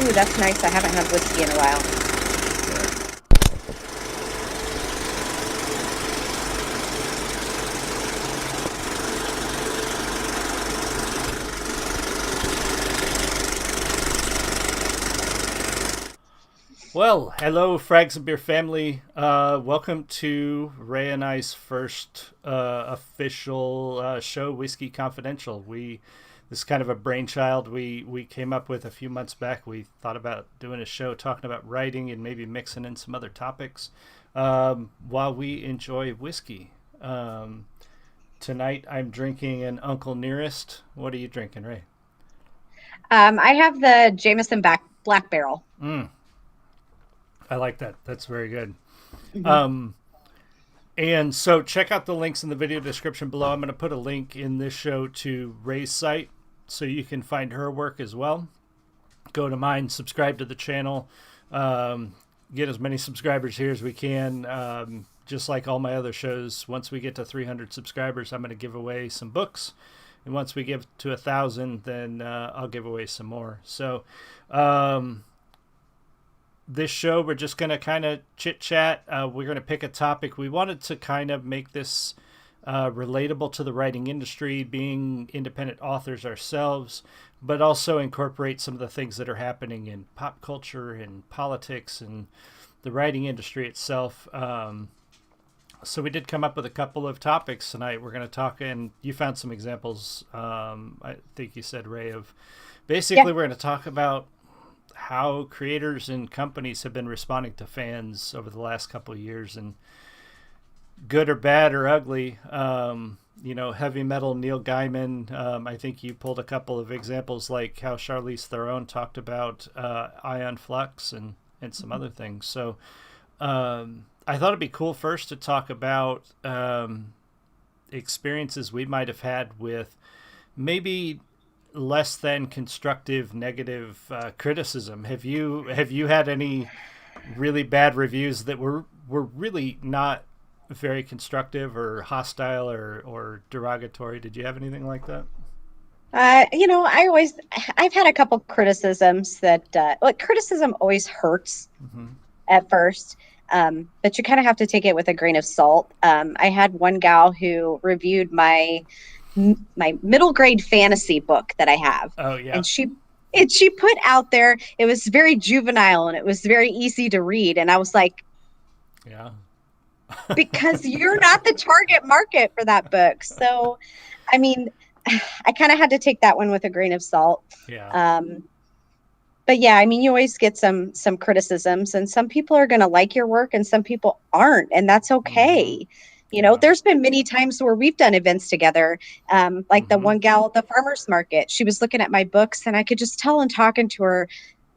Ooh, that's nice. I haven't had whiskey in a while. Well, hello, Frags and Beer family. Welcome to Ray and I's first official show, Whiskey Confidential. This is kind of a brainchild we came up with a few months back. We thought about doing a show talking about writing and maybe mixing in some other topics while we enjoy whiskey. Tonight, I'm drinking an Uncle Nearest. What are you drinking, Ray? I have the Jameson Black Barrel. Mm, I like that. That's very good. Hmm. Um, And so check out the links in the video description below. I'm going to put a link in this show to Ray's site so you can find her work as well. Go to mine, subscribe to the channel, get as many subscribers here as we can. Just like all my other shows, once we get to 300 subscribers, I'm going to give away some books. And once we get to 1,000, then I'll give away some more. So this show, we're just going to kind of chit chat. We're going to pick a topic. We wanted to kind of make this relatable to the writing industry, being independent authors ourselves, but also incorporate some of the things that are happening in pop culture and politics and the writing industry itself. So we did come up with a couple of topics tonight. We're going to talk, and you found some examples. I think you said, Ray, of Yeah. basically we're going to talk about how creators and companies have been responding to fans over the last couple of years, and good or bad or ugly. Heavy metal Neil Gaiman. I think you pulled a couple of examples, like how Charlize Theron talked about ion flux and some other things. So I thought it'd be cool first to talk about experiences we might have had with maybe less than constructive negative criticism. Have you had any really bad reviews that were really not very constructive or hostile or derogatory? Did you have anything like that? I've had a couple criticisms that, like, criticism always hurts Mm-hmm. at first, but you kind of have to take it with a grain of salt. I had one gal who reviewed my middle grade fantasy book that I have, Oh yeah, and she put out there it was very juvenile and it was very easy to read, and I was like, yeah, because you're not the target market for that book. So, I mean, I kind of had to take that one with a grain of salt. yeah. Um, but yeah, I mean, you always get some criticisms, and some people are going to like your work, and some people aren't, and that's Mm-hmm. okay. Yeah. There's been many times where we've done events together. Like the Mm-hmm. one gal at the farmers market, she was looking at my books, and I could just tell in talking to her,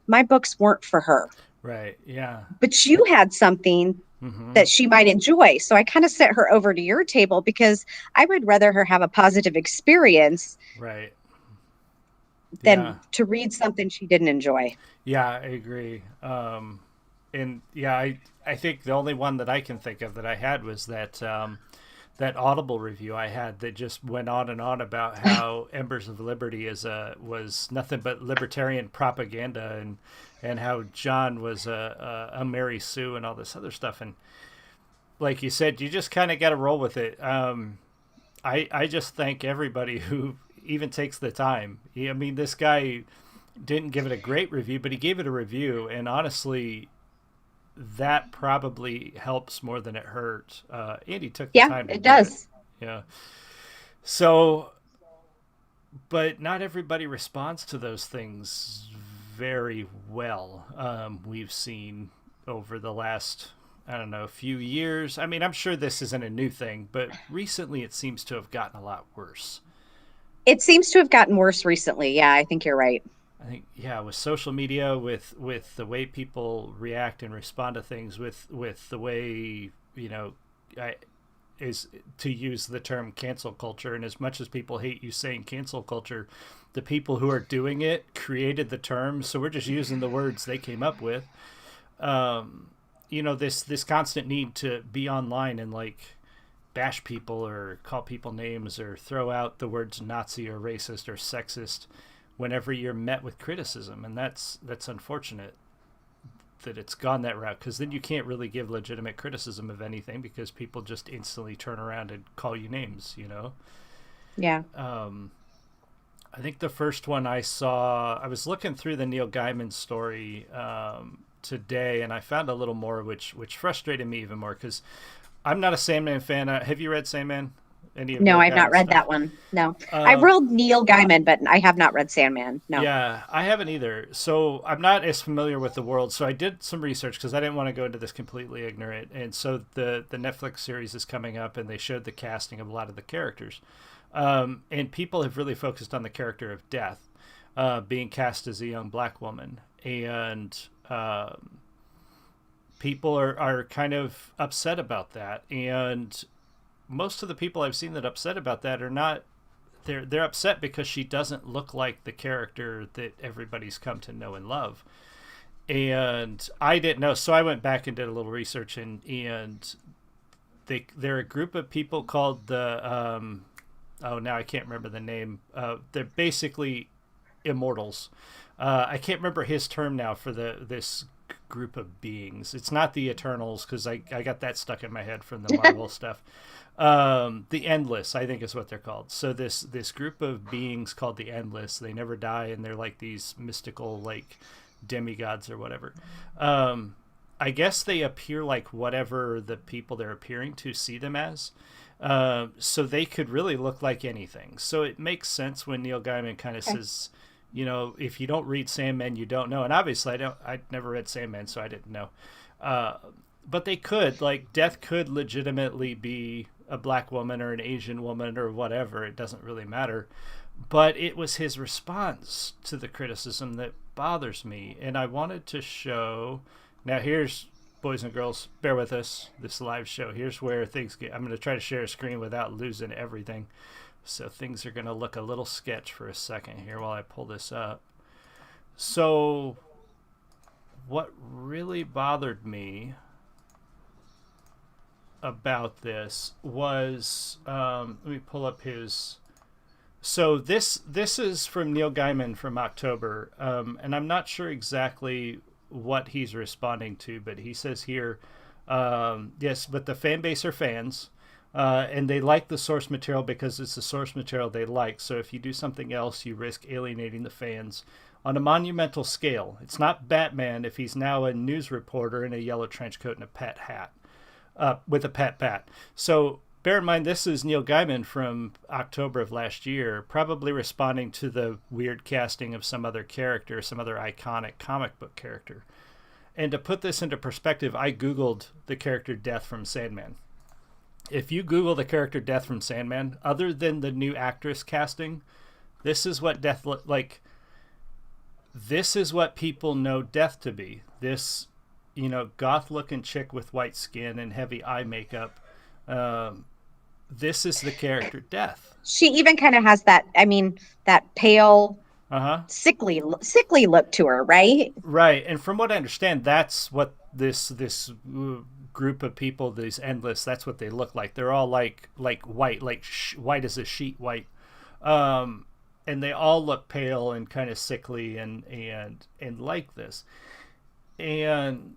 my books weren't for her, Right. Yeah. but you had something Mm-hmm. that she might enjoy. So I kind of sent her over to your table because I would rather her have a positive experience Right. Yeah. than to read something she didn't enjoy. Yeah, I agree. And yeah, I think the only one that I can think of that I had was that Audible review I had that just went on and on about how Embers of Liberty was nothing but libertarian propaganda, and how John was a Mary Sue and all this other stuff. And like you said, you just kind of got to roll with it. I just thank everybody who even takes the time. I mean, this guy didn't give it a great review, but he gave it a review, and honestly, that probably helps more than it hurt. And he took the Yeah, time to it do it. does. Yeah. So, but not everybody responds to those things very well. We've seen over the last, I don't know, few years. I mean, I'm sure this isn't a new thing, but recently it seems to have gotten a lot worse. It seems to have gotten worse recently. Yeah, I think you're right. I think, yeah, with social media, with the way people react and respond to things, with the way, I, is to use the term cancel culture. And as much as people hate you saying cancel culture, the people who are doing it created the term, so we're just using the words they came up with. This constant need to be online and, like, bash people or call people names or throw out the words Nazi or racist or sexist whenever you're met with criticism, and that's unfortunate that it's gone that route, because then you can't really give legitimate criticism of anything because people just instantly turn around and call you names, you know. Yeah. I think the first one I saw, I was looking through the Neil Gaiman story today, and I found a little more, which frustrated me even more, because I'm not a Sandman fan. Have you read Sandman? Any of No, Neil I've not Gaiman read stuff? that one. No, I read Neil Gaiman, but I have not read Sandman. No. Yeah, I haven't either. So I'm not as familiar with the world. So I did some research because I didn't want to go into this completely ignorant. And so the Netflix series is coming up, and they showed the casting of a lot of the characters. And people have really focused on the character of Death being cast as a young black woman. And people are kind of upset about that. And most of the people I've seen that upset about that are not, they're upset because she doesn't look like the character that everybody's come to know and love. And I didn't know, so I went back and did a little research, and they're a group of people called the now I can't remember the name. They're basically immortals. I can't remember his term now for this group of beings. It's not the Eternals, because I got that stuck in my head from the Marvel stuff. The Endless, I think, is what they're called. So this group of beings called the Endless, they never die, and they're like these mystical, like, demigods or whatever. I guess they appear like whatever the people they're appearing to see them as. So they could really look like anything. So it makes sense when Neil Gaiman kind of says, you know, if you don't read Sandman, you don't know. And obviously I never read Sandman, so I didn't know. But they could, like, Death could legitimately be a black woman or an Asian woman or whatever. It doesn't really matter. But it was his response to the criticism that bothers me. And I wanted to show, now here's, boys and girls, bear with us, this live show. Here's where things get, I'm going to try to share a screen without losing everything. So things are going to look a little sketch for a second here while I pull this up. So what really bothered me about this was, let me pull up his, so this is from Neil Gaiman from October, and I'm not sure exactly what he's responding to, but he says here, yes, but the fan base are fans, and they like the source material because it's the source material they like. So if you do something else, you risk alienating the fans on a monumental scale. It's not Batman if he's now a news reporter in a yellow trench coat and a pet hat, with a pet bat. So bear in mind, this is Neil Gaiman from October of last year, probably responding to the weird casting of some other character, some other iconic comic book character. And to put this into perspective, I Googled the character Death from Sandman. If you Google the character Death from Sandman, other than the new actress casting, this is what Death like. This is what people know Death to be. This, you know, goth-looking chick with white skin and heavy eye makeup. This is the character Death. She even kind of has that, I mean, that pale, sickly look to her, right? Right. And from what I understand, that's what this group of people, these Endless, that's what they look like. They're all like white, like white as a sheet white. And they all look pale and kind of sickly and like this. And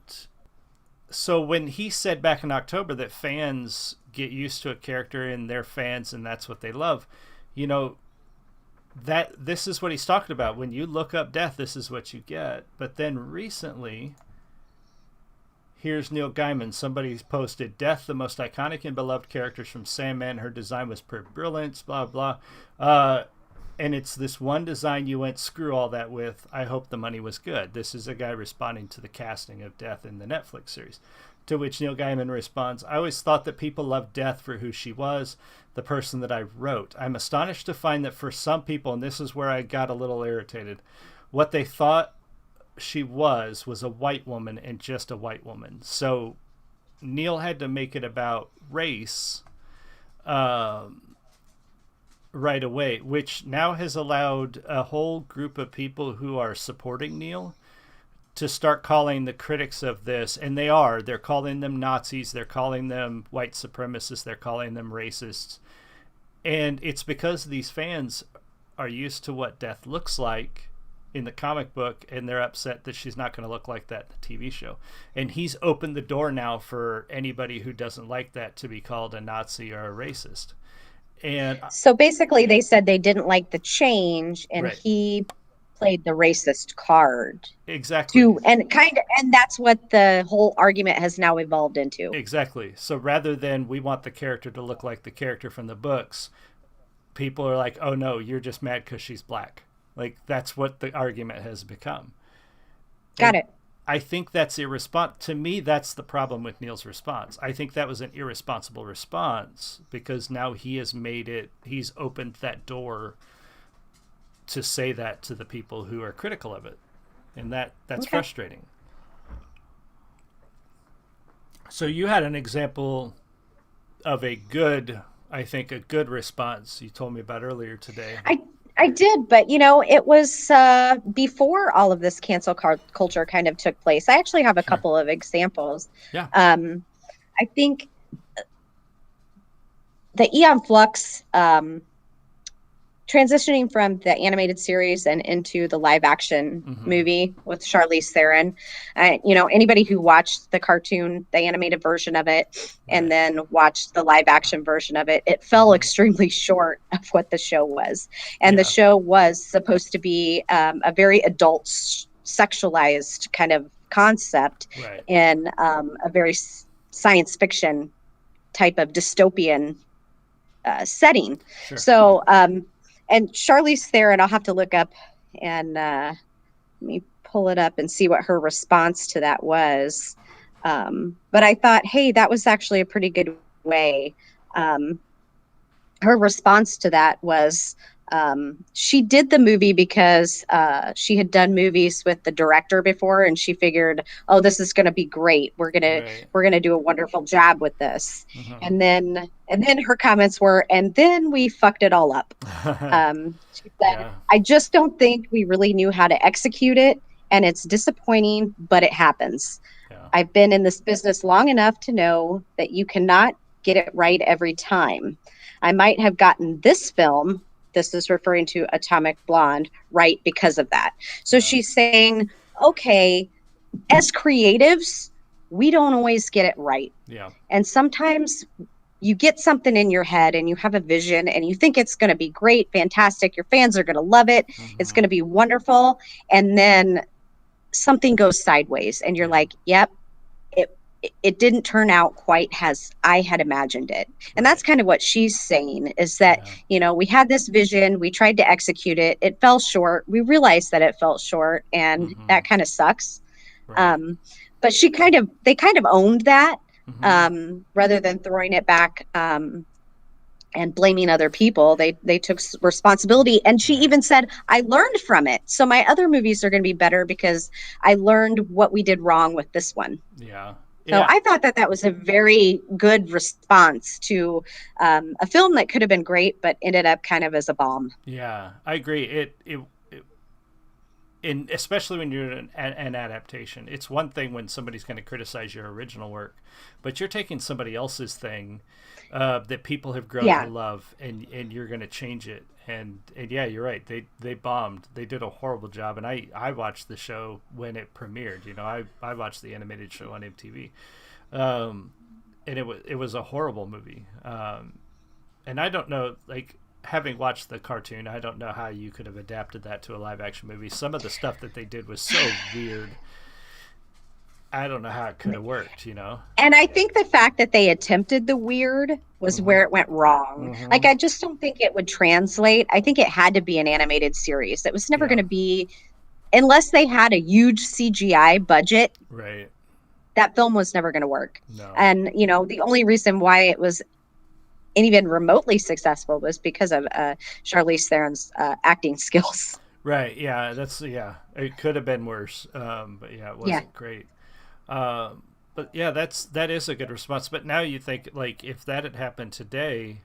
so when he said back in October that fans get used to a character and they're fans and that's what they love, you know, that this is what he's talking about. When you look up Death, this is what you get. But then recently, here's Neil Gaiman. Somebody's posted, Death, the most iconic and beloved characters from Sandman. Her design was pure brilliance, blah, blah. And it's this one design you went screw all that with. I hope the money was good. This is a guy responding to the casting of Death in the Netflix series. To which Neil Gaiman responds, I always thought that people loved Death for who she was, the person that I wrote. I'm astonished to find that for some people, and this is where I got a little irritated, what they thought she was a white woman and just a white woman. So Neil had to make it about race right away, which now has allowed a whole group of people who are supporting Neil to start calling the critics of this, and they're calling them Nazis, they're calling them white supremacists, they're calling them racists. And it's because these fans are used to what death looks like in the comic book, and they're upset that she's not going to look like that in the TV show. And he's opened the door now for anybody who doesn't like that to be called a Nazi or a racist. And So basically, they said they didn't like the change, and right, he played the racist card exactly. and that's what the whole argument has now evolved into. Exactly. So rather than we want the character to look like the character from the books, people are like, "Oh no, you're just mad because she's black." Like that's what the argument has become. Got And it. I think that's irresponsible. To me, that's the problem with Neil's response. I think that was an irresponsible response because now he has made it. He's opened that door to say that to the people who are critical of it, and that's Okay. frustrating. So you had an example of a good, I think, a good response you told me about earlier today. I did, but it was before all of this culture kind of took place. I actually have a Sure. couple of examples. Yeah. Um, I think the Eon Flux transitioning from the animated series and into the live action Mm-hmm. movie with Charlize Theron. Anybody who watched the cartoon, the animated version of it, and Right. then watched the live action version of it, it fell Mm-hmm. extremely short of what the show was. And the Yeah. show was supposed to be a very adult, sexualized kind of concept Right. in a very science fiction type of dystopian setting. Sure. So, and Charlize Theron, I'll have to look up and let me pull it up and see what her response to that was. But I thought, hey, that was actually a pretty good way. Her response to that was she did the movie because she had done movies with the director before, and she figured, oh, this is going to be great. Right. We're gonna do a wonderful job with this. Mm-hmm. And then her comments were, and then we fucked it all up. She said, Yeah. I just don't think we really knew how to execute it, and it's disappointing, but it happens. Yeah. I've been in this business long enough to know that you cannot get it right every time. I might have gotten this film, this is referring to Atomic Blonde, right because of that. So Yeah. she's saying, okay, as creatives, we don't always get it right. Yeah. And sometimes you get something in your head and you have a vision and you think it's going to be great, fantastic. Your fans are going to love it. It's Mm-hmm. going to be wonderful. And then something goes sideways and you're Yeah. like, yep, it didn't turn out quite as I had imagined it. And that's Right. kind of what she's saying is that, Yeah. we had this vision, we tried to execute it, it fell short. We realized that it fell short, and Mm-hmm. that kind of sucks. Right. But they kind of owned that, Mm-hmm. rather than throwing it back, and blaming other people. They took responsibility, and she Right. even said, I learned from it, so my other movies are going to be better because I learned what we did wrong with this one. Yeah. So Yeah. I thought that was a very good response to a film that could have been great, but ended up kind of as a bomb. Yeah. I agree. In especially when you're an adaptation, it's one thing when somebody's going to criticize your original work, but you're taking somebody else's thing that people have grown to Yeah. love, and you're going to change it. And yeah, you're right. They bombed. They did a horrible job. And I watched the show when it premiered. I watched the animated show on MTV, and it was a horrible movie. And I don't know, like, having watched the cartoon, I don't know how you could have adapted that to a live action movie. Some of the stuff that they did was so weird. I don't know how it could have worked. And I think the fact that they attempted the weird was Mm-hmm. where it went wrong. Mm-hmm. Like, I just don't think it would translate. I think it had to be an animated series. It was never Yeah. going to be, unless they had a huge CGI budget, Right. that film was never going to work. No. And, the only reason why it was even remotely successful was because of Charlize Theron's acting skills. Right. Yeah. Yeah. It could have been worse. But yeah, it Yeah. wasn't great. But yeah, that is a good response. But now you think, like, if that had happened today,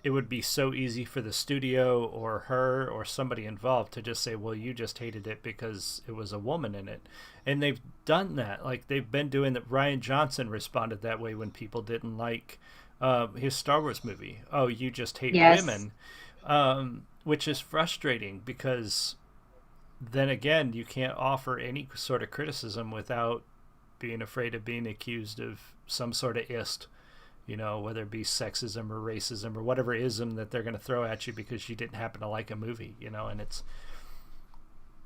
it would be so easy for the studio or her or somebody involved to just say, well, you just hated it because it was a woman in it. And they've done that. Like, they've been doing that. Ryan Johnson responded that way when people didn't like his Star Wars movie. Oh, you just hate Yes. women. which is frustrating because then again, you can't offer any sort of criticism without being afraid of being accused of some sort of ist, whether it be sexism or racism or whatever ism that they're going to throw at you because you didn't happen to like a movie, and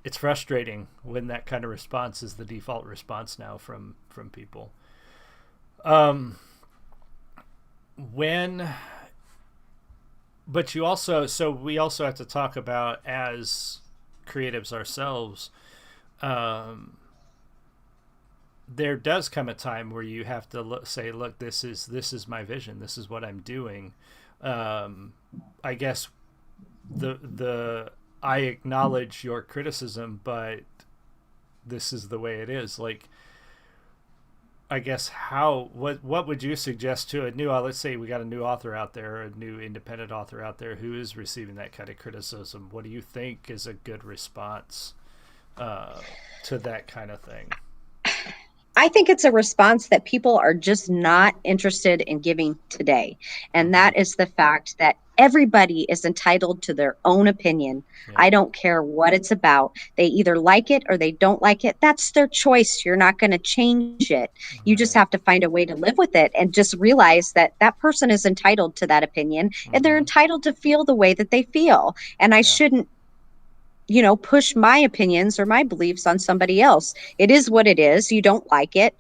it's frustrating when that kind of response is the default response now from people. But we also have to talk about, as creatives ourselves, there does come a time where you have to say, look, this is my vision, this is what I'm doing. I guess I acknowledge your criticism, but this is the way it is. Like, I guess what would you suggest to a new, let's say we got a new author out there, a new independent author out there who is receiving that kind of criticism? What do you think is a good response to that kind of thing? I think it's a response that people are just not interested in giving today. And that is the fact that everybody is entitled to their own opinion. Yeah. I don't care what it's about. They either like it or they don't like it. That's their choice. You're not going to change it. You just have to find a way to live with it and just realize that that person is entitled to that opinion and they're entitled to feel the way that they feel. And I shouldn't push my opinions or my beliefs on somebody else. It is what it is. You don't like it,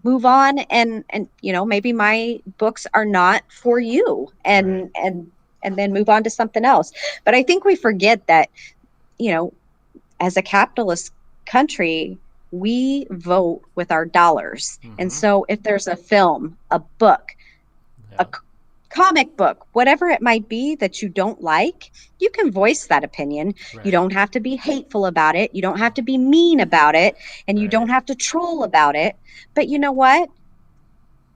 move on. And maybe my books are not for you, and then move on to something else. But I think we forget that, as a capitalist country, we vote with our dollars. And so if there's a film, a book, a comic book, whatever it might be that you don't like, you can voice that opinion. You don't have to be hateful about it. You don't have to be mean about it. And you don't have to troll about it. But you know what?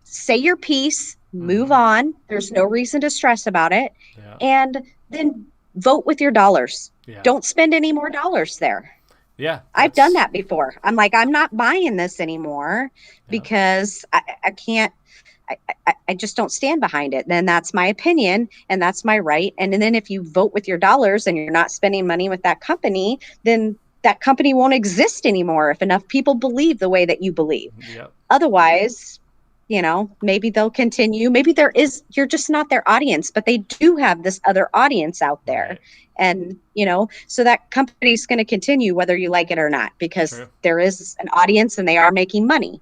Say your piece, move on. There's no reason to stress about it. And then vote with your dollars. Don't spend any more dollars there. I've done that before. I'm like, I'm not buying this anymore because I can't. I just don't stand behind it. Then that's my opinion and that's my right. And then if you vote with your dollars and you're not spending money with that company, then that company won't exist anymore if enough people believe the way that you believe. Otherwise, maybe they'll continue. Maybe you're just not their audience, but they do have this other audience out there. And, so that company's going to continue whether you like it or not, because there is an audience and they are making money.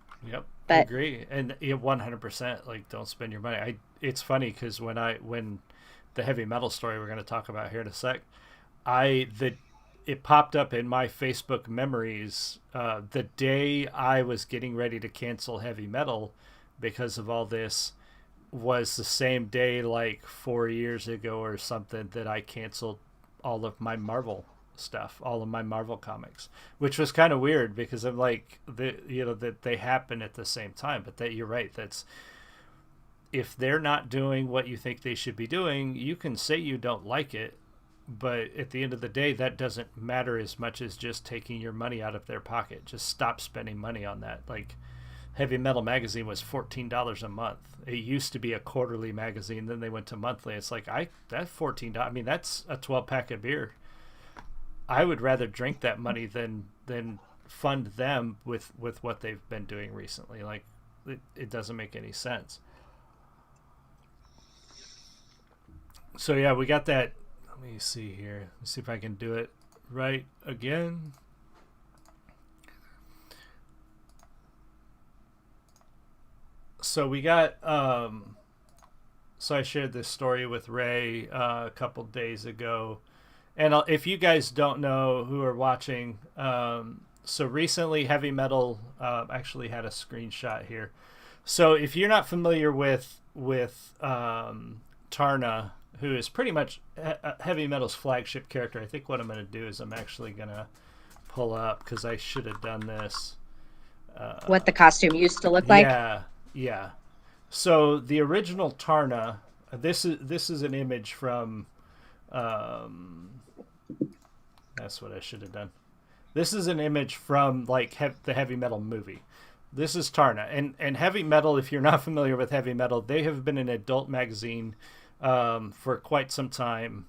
But I agree, and 100%. Like, don't spend your money. It's funny because when the heavy metal story we're going to talk about here in a sec, it popped up in my Facebook memories the day I was getting ready to cancel heavy metal because of all this, was the same day, like 4 years ago or something, that I canceled all of my Marvel stuff, all of my Marvel comics, which was kind of weird because I'm like, that they happen at the same time. But that you're right, that's, if they're not doing what you think they should be doing, you can say you don't like it, but at the end of the day, that doesn't matter as much as just taking your money out of their pocket. Just stop spending money on that. Like, Heavy Metal magazine was $14 a month. It used to be a quarterly magazine, then they went to monthly. It's like, that $14, I mean, that's a 12-pack of beer. I would rather drink that money than fund them with what they've been doing recently. Like, it doesn't make any sense. So yeah, we got that. Let me see here. Let's see if I can do it right again. So we got so I shared this story with Ray a couple days ago. And if you guys don't know who are watching, so recently Heavy Metal actually had a screenshot here. So if you're not familiar with Tarna, who is pretty much Heavy Metal's flagship character, I think what I'm going to do is I'm actually going to pull up, because I should have done this. What the costume used to look like? Yeah. So the original Tarna, this is an image from... that's what I should have done. This is an image from like the Heavy Metal movie. This is Tarna, and Heavy Metal. If you're not familiar with Heavy Metal, they have been an adult magazine for quite some time.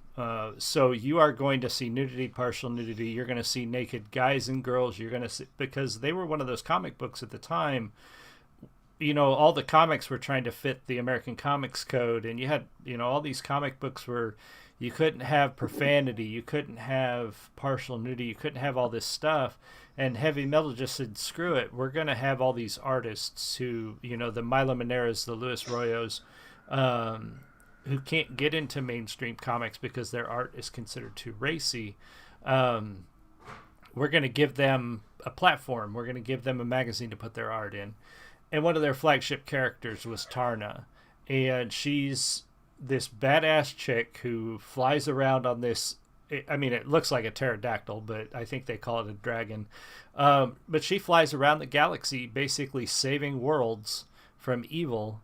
So you are going to see nudity, partial nudity. You're going to see naked guys and girls. You're going to see, because they were one of those comic books at the time. All the comics were trying to fit the American Comics Code, and you had, all these comic books where you couldn't have profanity, you couldn't have partial nudity, you couldn't have all this stuff. And heavy metal just said, screw it, we're going to have all these artists who, the Milo Maneras, the Luis Royos, who can't get into mainstream comics because their art is considered too racy. We're going to give them a platform. We're going to give them a magazine to put their art in. And one of their flagship characters was Tarna. And she's this badass chick who flies around on this. I mean, it looks like a pterodactyl, but I think they call it a dragon. But she flies around the galaxy basically saving worlds from evil,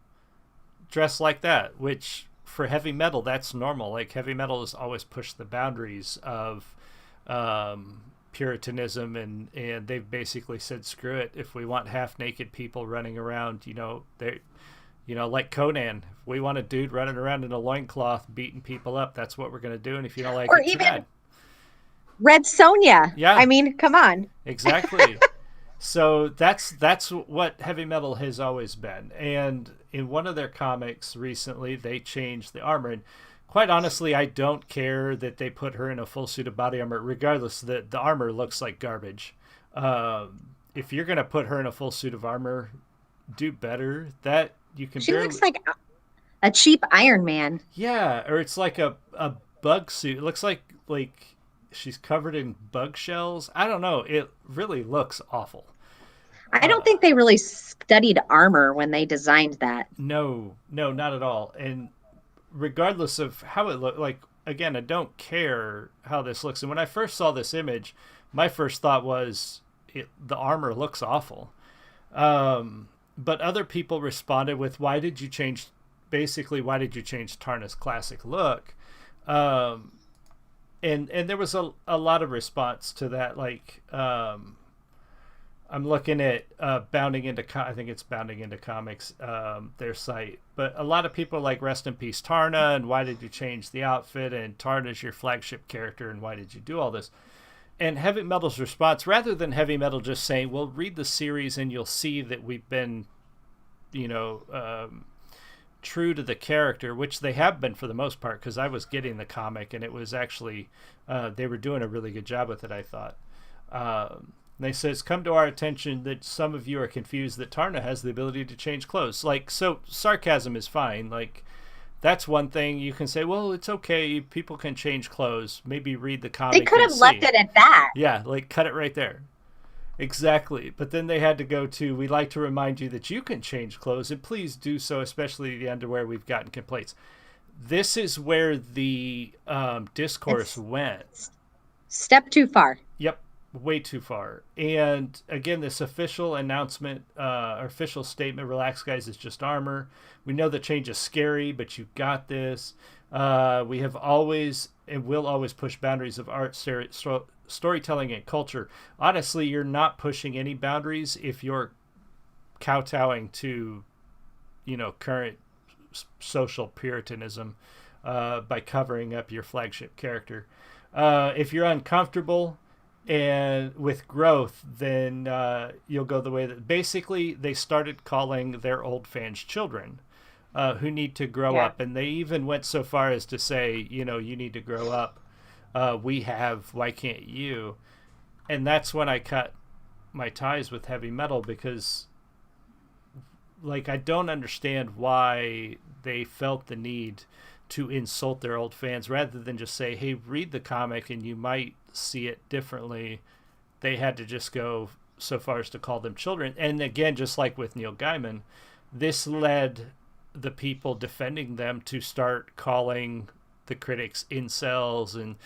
dressed like that, which for heavy metal, that's normal. Like, heavy metal has always pushed the boundaries of Puritanism, and they've basically said, screw it, if we want half naked people running around, they like Conan, if we want a dude running around in a loincloth beating people up, that's what we're going to do. And if you don't like it, too bad. Red Sonja. Yeah, I mean, come on. Exactly. So that's what heavy metal has always been. And in one of their comics recently, they changed the armor. And quite honestly, I don't care that they put her in a full suit of body armor. Regardless, the armor looks like garbage. If you're going to put her in a full suit of armor, do better. That you can. She looks like a cheap Iron Man. Yeah, or it's like a bug suit. It looks like she's covered in bug shells. I don't know. It really looks awful. I don't think they really studied armor when they designed that. No, not at all. And regardless of how it looked, like, again, I don't care how this looks. And when I first saw this image, my first thought was the armor looks awful. But other people responded with, why did you change Tarna's classic look? And there was a lot of response to that. Like, I'm looking at Bounding Into Comics, their site. But a lot of people are like, rest in peace, Tarna, and why did you change the outfit? And Tarna's your flagship character, and why did you do all this? And heavy metal's response, rather than heavy metal just saying, well, read the series and you'll see that we've been, true to the character, which they have been for the most part, because I was getting the comic and it was actually, they were doing a really good job with it, I thought. They say, it's come to our attention that some of you are confused that Tarna has the ability to change clothes. Like, so sarcasm is fine. Like, that's one thing you can say, well, it's okay, people can change clothes. Maybe read the comic. They could have left it at that. Yeah, like, cut it right there. Exactly. But then they had to go to, we'd like to remind you that you can change clothes, and please do so, especially the underwear. We've gotten complaints. This is where the discourse went. Step too far. Yep. Way too far. And again, this official announcement, official statement, relax guys, it's just armor. We know the change is scary, but you got this. We have always and will always push boundaries of art, storytelling, and culture. Honestly, you're not pushing any boundaries if you're kowtowing to, current social puritanism by covering up your flagship character. If you're uncomfortable and with growth, then you'll go the way that basically they started calling their old fans children who need to grow up. And they even went so far as to say, you need to grow up. We have, why can't you? And that's when I cut my ties with heavy metal, because I don't understand why they felt the need to insult their old fans rather than just say, hey, read the comic and you might see it differently. They had to just go so far as to call them children. And again, just like with Neil Gaiman, this led the people defending them to start calling the critics incels and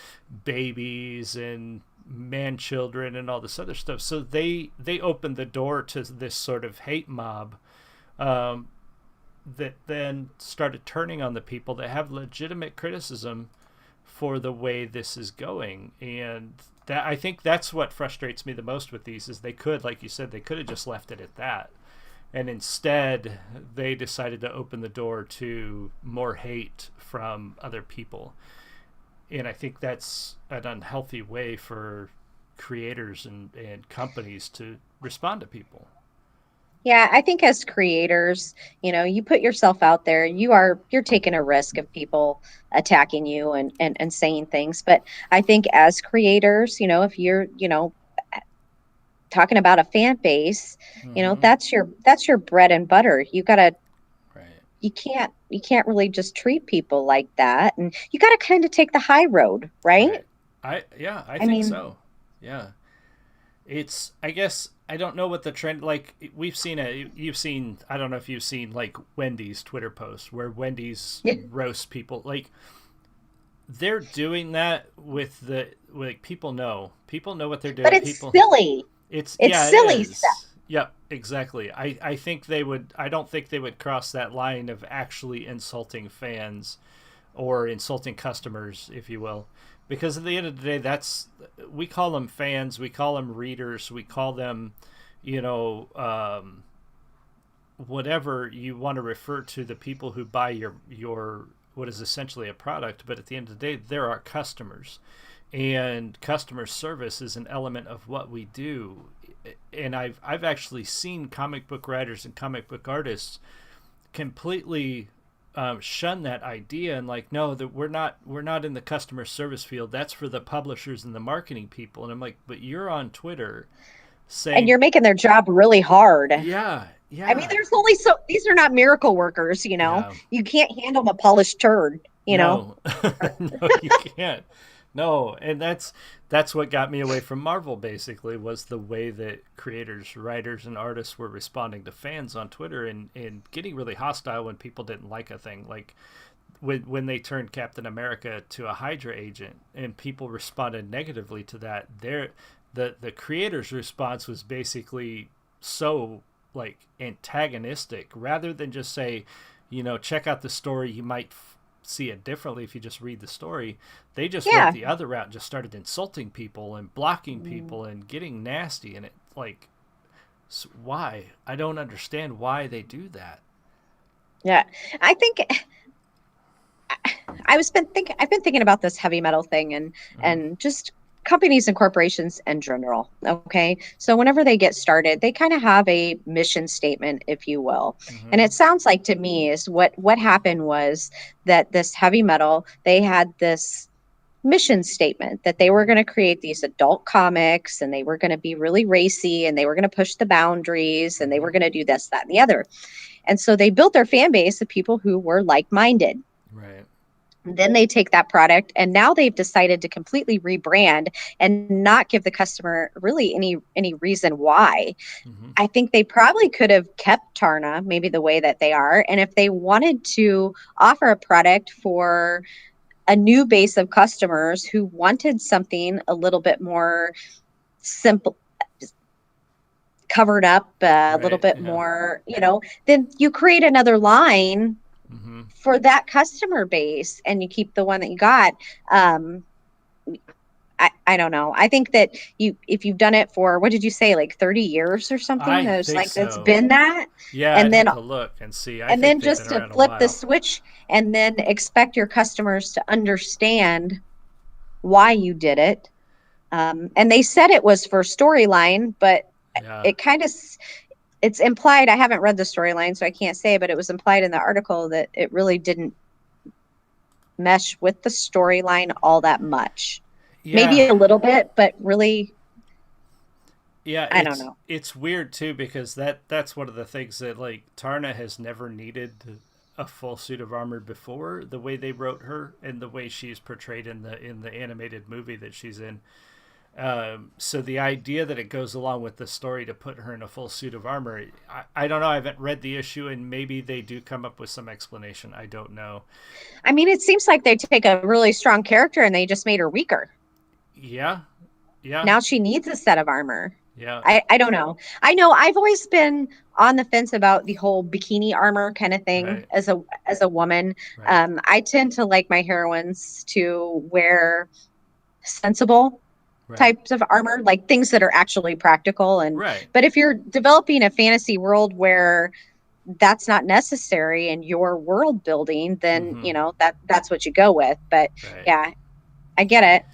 babies and man children and all this other stuff. So they opened the door to this sort of hate mob that then started turning on the people that have legitimate criticism for the way this is going. And that, I think that's what frustrates me the most with these, is they could, like you said, they could have just left it at that and instead they decided to open the door to more hate from other people. And I think that's an unhealthy way for creators and companies to respond to people. Yeah, I think as creators, you put yourself out there, you're taking a risk of people attacking you and saying things. But I think as creators, if you're, talking about a fan base, Mm-hmm. that's your bread and butter. Right. You can't really just treat people like that. And you gotta kind of take the high road, right? Right. I I think mean, so. Yeah. It's, I guess, I don't know what the trend, like we've seen it. You've seen, I don't know if you've seen like Wendy's Twitter posts where Wendy's roasts people. Like they're doing that with the, like, people know what they're but doing. it's People, silly. it's, It's yeah, it silly stuff. is. Yep, exactly. I think they would, I don't think they would cross that line of actually insulting fans or insulting customers, if you will. Because at the end of the day, that's, we call them fans, we call them readers, we call them, you know, whatever you want to refer to, the people who buy your what is essentially a product. But at the end of the day, they're our customers, and customer service is an element of what we do. And I've actually seen comic book writers and comic book artists completely shun that idea and like, no, that we're not in the customer service field. That's for the publishers and the marketing people. And I'm like, but you're on Twitter And saying, you're making their job really hard. yeah, I mean, yeah, there's only so these are not miracle workers. yeah, You can't hand them a polished turd. no, no, you can't. No, and that's what got me away from Marvel. Basically, was the way that creators, writers, and artists were responding to fans on Twitter and getting really hostile when people didn't like a thing. Like when they turned Captain America to a Hydra agent, and people responded negatively to that. The creator's response was basically so like antagonistic, rather than just say, check out the story. You might see it differently if you just read the story. They just went Yeah. the other route and just started insulting people and blocking people and getting nasty. And it, like, why? I don't understand why they do that. Yeah. I think I've been thinking about this heavy metal thing Mm-hmm. and just companies and corporations in general. Okay. So whenever they get started, they kind of have a mission statement, if you will. And Mm-hmm. it sounds like to me is what happened was that this heavy metal, they had this mission statement that they were Mm-hmm. going to create these adult comics and they were going to be really racy and they were going to push the boundaries and they Mm-hmm. were going to do this, that, and the other. And so they built their fan base of people who were like minded. Right. Then they take that product and now they've decided to completely rebrand and not give the customer really any reason why. Mm-hmm. I think they probably could have kept Tarna maybe the way that they are, and if they wanted to offer a product for a new base of customers who wanted something a little bit more simple, covered up, a little Right. bit Yeah. more, then you create another line Mm-hmm. for that customer base and you keep the one that you got. um I don't know. I think that if you've done it for, what did you say, like 30 years or something, I there's think like it's so. been that. Yeah, I'd and then have to look and see. I and think then they've been just to around a flip the while. switch and then expect your customers to understand why you did it. And they said it was for storyline, but Yeah. it kind of it's implied. I haven't read the storyline, so I can't say, but it was implied in the article that it really didn't mesh with the storyline all that much. Yeah. Maybe a little bit, but really, Yeah, I don't it's know. it's weird too, because that's one of the things that, like, Tarna has never needed a full suit of armor before, the way they wrote her and the way she's portrayed in the animated movie that she's in. So the idea that it goes along with the story to put her in a full suit of armor, I don't know. I haven't read the issue, and maybe they do come up with some explanation. I don't know. I mean, it seems like they take a really strong character and they just made her weaker. Yeah, yeah, Now she needs a set of armor. yeah. I don't know. I know I've always been on the fence about the whole bikini armor kind of thing Right, as a woman. right. I tend to like my heroines to wear sensible. Right. types of armor, like things that are actually practical. And Right. but if you're developing a fantasy world where that's not necessary in your world building, then Mm-hmm. that's what you go with. But Right. yeah, I get it.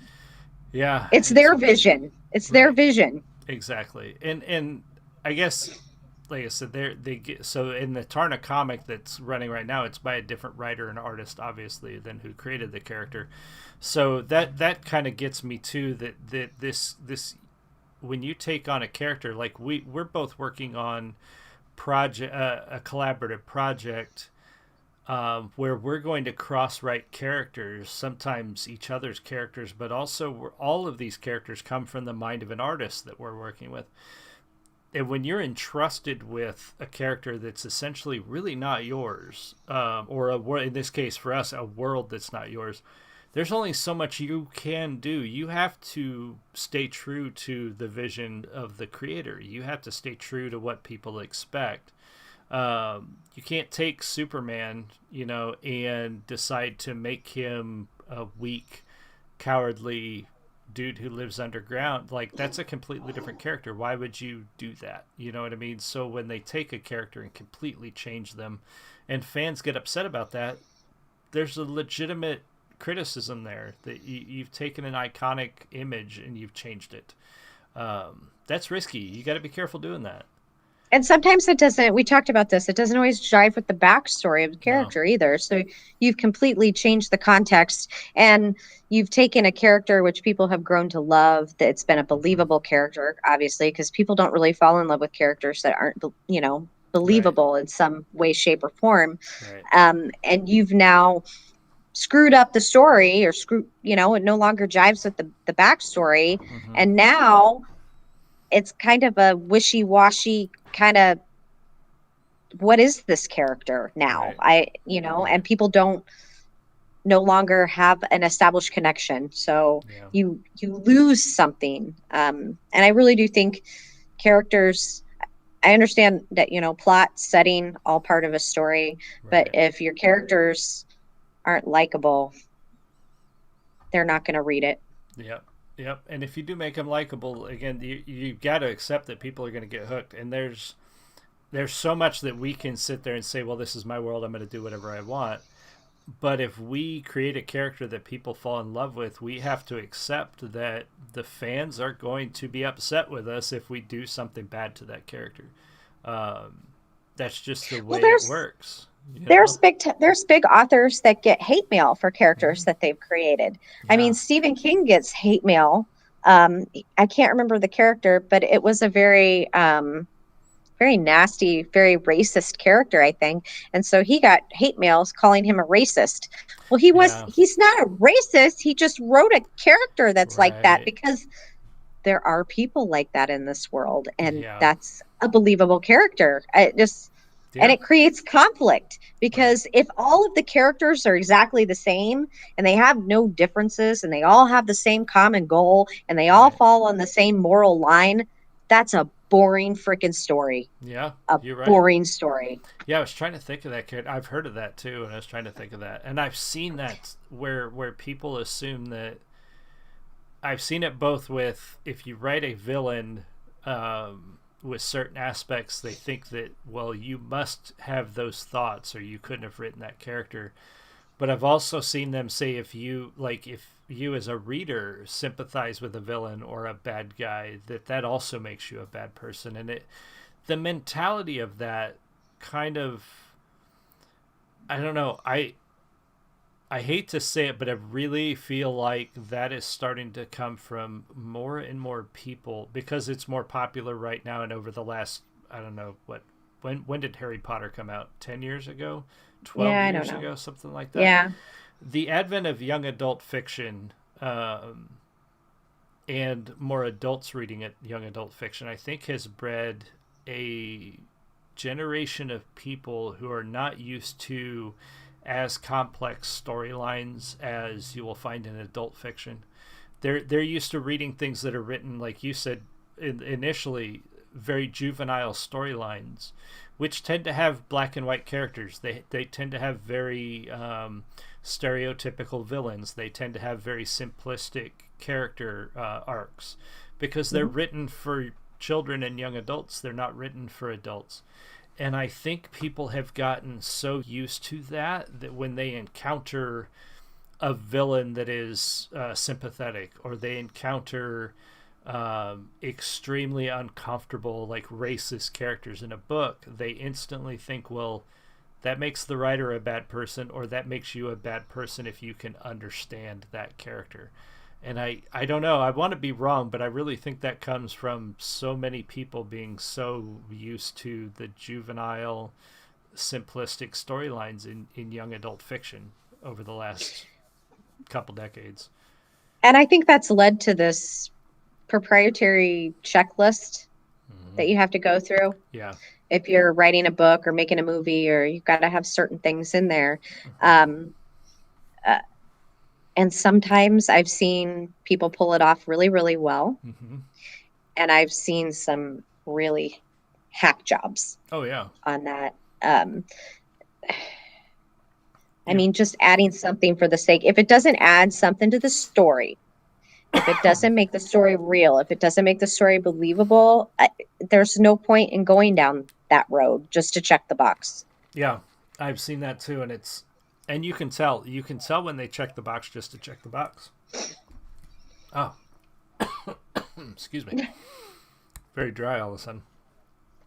Yeah. It's It's their vision. It's their right. vision. Exactly. And I guess, like I said, they get, so in the Tarna comic that's running right now, it's by a different writer and artist, obviously, than who created the character. So that kind of gets me to that this when you take on a character like we're both working on project a collaborative project, where we're going to cross write characters, sometimes each other's characters, but also all of these characters come from the mind of an artist that we're working with. And when you're entrusted with a character that's essentially really not yours, or in this case for us, a world that's not yours, there's only so much you can do. You have to stay true to the vision of the creator. You have to stay true to what people expect. You can't take Superman, and decide to make him a weak, cowardly dude who lives underground. Like, that's a completely different character. Why would you do that? You know what I mean? So when they take a character and completely change them, and fans get upset about that, there's a legitimate criticism there that you've taken an iconic image and you've changed it. That's risky. You got to be careful doing that. And sometimes it doesn't, we talked about this, it doesn't always jive with the backstory of the No. character either. So you've completely changed the context, and you've taken a character which people have grown to love, that it's been a Mm-hmm. believable character, obviously, because people don't really fall in love with characters that aren't, Right. believable in some way, shape, or form. Right. And you've now screwed up the story, or it no longer jives with the backstory. Mm-hmm. And now it's kind of a wishy-washy kind of, what is this character now? Right. And Right. people don't no longer have an established connection. So Yeah. you lose something. And I really do think characters, I understand that, plot, setting, all part of a story, but Right. if your characters aren't likable, they're not going to read it. Yep. Yep. And if you do make them likable, again, you got to accept that people are going to get hooked. And there's so much that we can sit there and say, well, this is my world. I'm going to do whatever I want. But if we create a character that people fall in love with, we have to accept that the fans are going to be upset with us if we do something bad to that character. Um, that's just the Well, way it works, you know? there's big authors that get hate mail for Mm-hmm. characters that they've created. I Yeah. mean, Stephen King gets hate mail. I can't remember the character, but it was a very nasty, very racist character, I think. And so he got hate mails calling him a racist. Well, Yeah. he's not a racist. He just wrote a character that's like that, Right. because there are people like that in this world, and Yeah. that's a believable character. And Yeah. it creates conflict, Right. because if all of the characters are exactly the same and they have no differences and they all have the same common goal and they all Right. fall on the same moral line, that's a boring freaking story. Yeah. A You're right. boring story. Yeah, I was trying to think of that character. I've heard of that too, and I was trying to think of that, and I've seen that where people assume that. I've seen it both with, if you write a villain, with certain aspects, they think that, well, you must have those thoughts or you couldn't have written that character. But I've also seen them say, if you as a reader sympathize with a villain or a bad guy, that also makes you a bad person. And the mentality of that kind of, I don't know, I hate to say it, but I really feel like that is starting to come from more and more people, because it's more popular right now. And over the last, I don't know what, when did Harry Potter come out? 10 years ago, twelve Yeah, I don't years know. ago, something like that. Yeah. The advent of young adult fiction, and more adults reading it, young adult fiction, I think has bred a generation of people who are not used to as complex storylines as you will find in adult fiction. They're used to reading things that are written, like you said, initially, very juvenile storylines, which tend to have black and white characters. They tend to have very stereotypical villains. They tend to have very simplistic character arcs because they're Mhm. written for children and young adults. They're not written for adults. And I think people have gotten so used to that when they encounter a villain that is sympathetic, or they encounter extremely uncomfortable, like racist characters in a book, they instantly think, well, that makes the writer a bad person, or that makes you a bad person if you can understand that character. And I don't know, I want to be wrong, but I really think that comes from so many people being so used to the juvenile, simplistic storylines in young adult fiction over the last couple decades. And I think that's led to this proprietary checklist Mm-hmm. that you have to go through. Yeah. If you're writing a book or making a movie, or you've got to have certain things in there. Mm-hmm. Um, uh, and sometimes I've seen people pull it off really, really well. Mm-hmm. And I've seen some really hack jobs Oh yeah. on that. Um, I Yeah. mean, just adding something for the sake, if it doesn't add something to the story, if it doesn't make the story real, if it doesn't make the story believable, there's no point in going down that road just to check the box. Yeah. I've seen that too, and you can tell when they check the box just to check the box. Oh, excuse me. Very dry all of a sudden.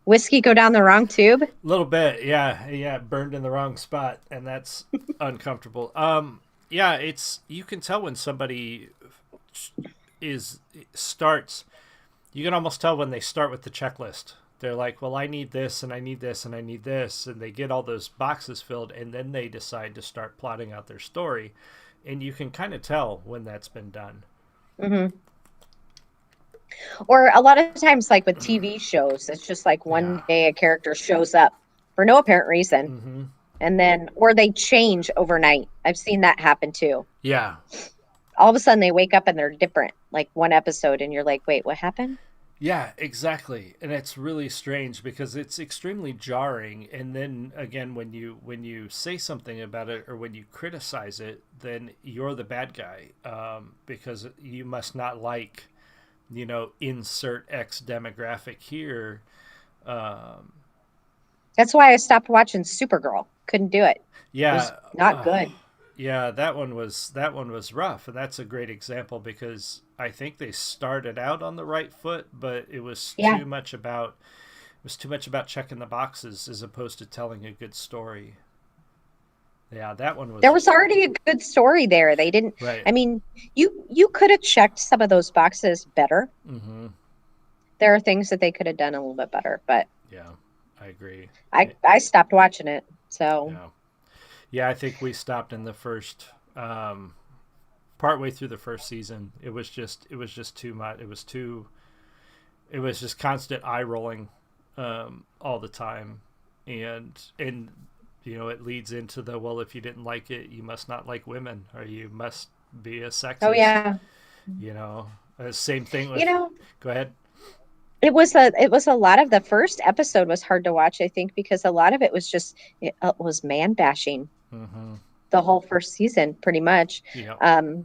Whiskey go down the wrong tube. A little bit, yeah, yeah, burned in the wrong spot, and that's uncomfortable. Yeah, it's you can tell when somebody is starts. You can almost tell when they start with the checklist. They're like, well, I need this, and I need this, and I need this, and they get all those boxes filled, and then they decide to start plotting out their story, and you can kind of tell when that's been done. Hmm. Or a lot of times, like with TV shows, it's just like Yeah. one day a character shows up for no apparent reason, Mm-hmm. and then, or they change overnight. I've seen that happen too. Yeah. All of a sudden, they wake up and they're different, like one episode, and you're like, wait, what happened? Yeah, exactly. And it's really strange because it's extremely jarring, and then again when you say something about it or when you criticize it, then you're the bad guy, because you must not like, insert X demographic here. Um, That's why I stopped watching Supergirl. Couldn't do it. It yeah, was not good. yeah, that one was rough, and that's a great example because I think they started out on the right foot, but it was Yeah. too much about checking the boxes as opposed to telling a good story. Yeah, that one There was was already a good story there. They didn't, right. I mean, you could have checked some of those boxes better. Mm-hmm. There are things that they could have done a little bit better, but Yeah, I agree. I stopped watching it. So, Yeah, yeah. I think we stopped in the first, partway through the first season. It was just too much. It was just constant eye rolling, all the time, and it leads into the, well, if you didn't like it, you must not like women, or you must be a oh sexist. yeah. You know, same thing You with. know, Go ahead. it was a lot of the first episode was hard to watch, I think, because a lot of it was just it was man bashing Mm-hmm. the whole first season, pretty much. Yeah. Um,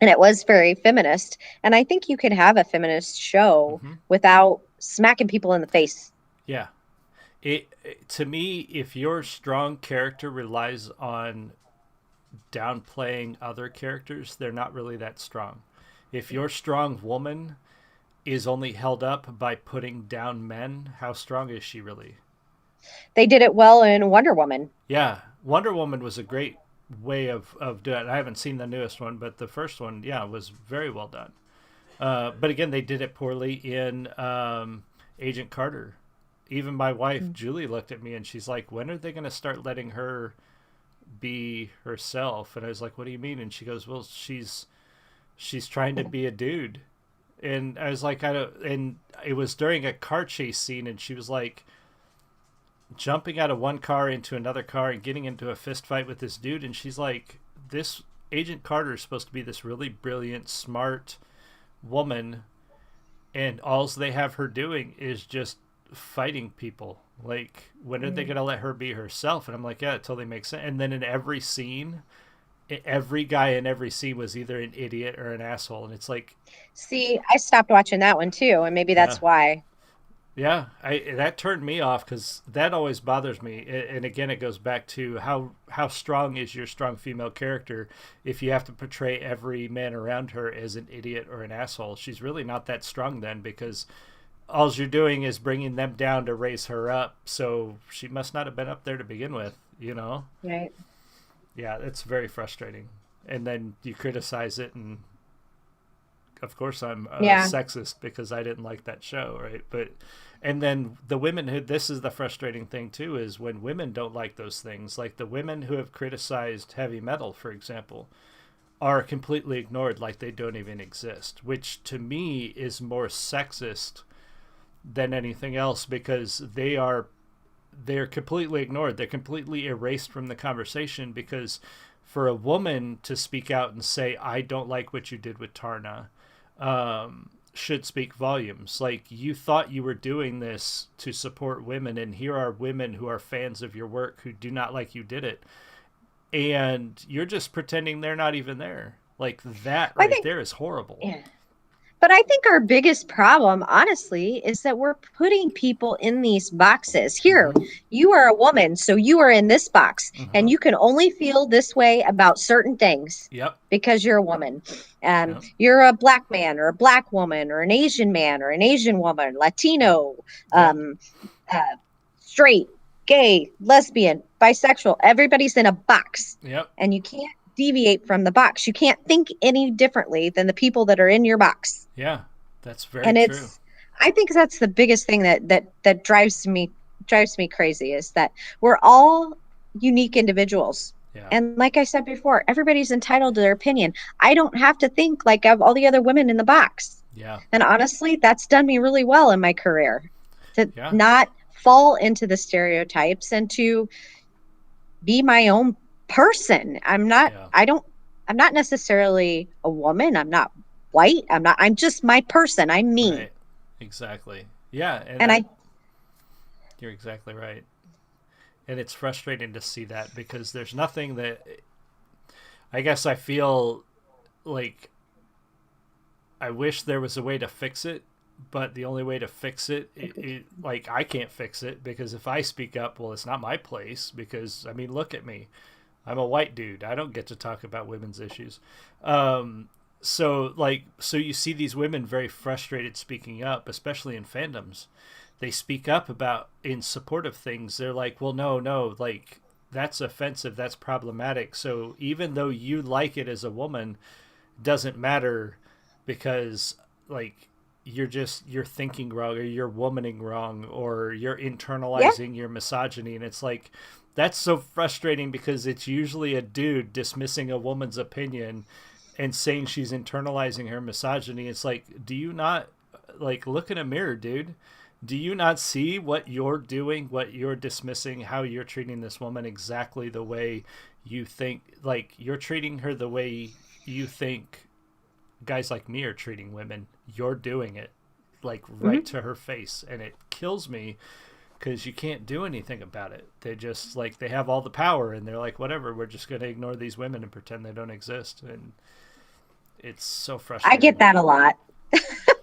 and it was very feminist. And I think you could have a feminist show Mm-hmm. without smacking people in the face. Yeah. To me, if your strong character relies on downplaying other characters, they're not really that strong. If your strong woman is only held up by putting down men, how strong is she really? They did it well in Wonder Woman. Yeah, Wonder Woman was a great way of doing it. I haven't seen the newest one, but the first one, yeah, was very well done. But again, they did it poorly in Agent Carter. Even my wife, Julie, looked at me and she's like, when are they going to start letting her be herself? And I was like, what do you mean? And she goes, well, she's trying to be a dude. And I was like, I don't, and it was during a car chase scene, and she was like jumping out of one car into another car and getting into a fist fight with this dude. And she's like, this Agent Carter is supposed to be this really brilliant, smart woman, and all they have her doing is just fighting people. Like, when are they going to let her be herself? And I'm like, yeah, it totally makes sense. And then in every scene, every guy in every scene was either an idiot or an asshole, and it's like, See, I stopped watching that one too, and maybe yeah, that's why. yeah, I that turned me off because that always bothers me. And again, it goes back to how strong is your strong female character if you have to portray every man around her as an idiot or an asshole. She's really not that strong then, because all you're doing is bringing them down to raise her up. So she must not have been up there to begin with, you know? Right. Yeah, it's very frustrating. And then you criticize it, and of course I'm Yeah. sexist because I didn't like that show, right? But and then the women who, this is the frustrating thing too, is when women don't like those things, like the women who have criticized heavy metal, for example, are completely ignored, like they don't even exist, which to me is more sexist than anything else, because they're completely ignored. They're completely erased from the conversation, because for a woman to speak out and say, I don't like what you did with Tarna, should speak volumes. Like, you thought you were doing this to support women, and here are women who are fans of your work who do not like you did it. And you're just pretending they're not even there. Like, that I right think, there is horrible. yeah. But I think our biggest problem, honestly, is that we're putting people in these boxes. Here, Mm-hmm. you are a woman, so you are in this box, Mm-hmm. and you can only feel this way about certain things Yep. because you're a woman. Yep. You're a black man, or a black woman, or an Asian man, or an Asian woman, Latino, Yep. um, uh, straight, gay, lesbian, bisexual. Everybody's in a box, Yep. and you can't deviate from the box. You can't think any differently than the people that are in your box. Yeah. That's very And true. it's I think that's the biggest thing that drives me crazy, is that we're all unique individuals. Yeah. And like I said before, everybody's entitled to their opinion. I don't have to think like of all the other women in the box. Yeah. And honestly, that's done me really well in my career, to Yeah. not fall into the stereotypes and to be my own person. Yeah. I'm not necessarily a woman. I'm not white. I'm just my person. I'm me. Right. Exactly. Yeah, and And that I you're exactly right. And it's frustrating to see that, because there's nothing that, I guess I feel like, I wish there was a way to fix it, but the only way to fix it, like, I can't fix it, because if I speak up, well, it's not my place, because I mean, look at me. I'm a white dude. I don't get to talk about women's issues. So you see these women very frustrated speaking up, especially in fandoms. They speak up about, in support of things. They're like, well, no, like, that's offensive, that's problematic. So even though you like it as a woman, doesn't matter, because, like, you're thinking wrong, or you're womaning wrong, or you're yeah, internalizing your misogyny. And it's like, that's so frustrating, because it's usually a dude dismissing a woman's opinion and saying she's internalizing her misogyny. It's like, do you not, like, look in a mirror, dude? Do you not see what you're doing, what you're dismissing, how you're treating this woman exactly the way you think? Like, you're treating her the way you think guys like me are treating women. You're doing it, like, right hmm to her face. And it kills me, because you can't do anything about it. They just, like, they have all the power, and they're like, whatever, we're just going to ignore these women and pretend they don't exist. And it's so I get frustrating. that a lot.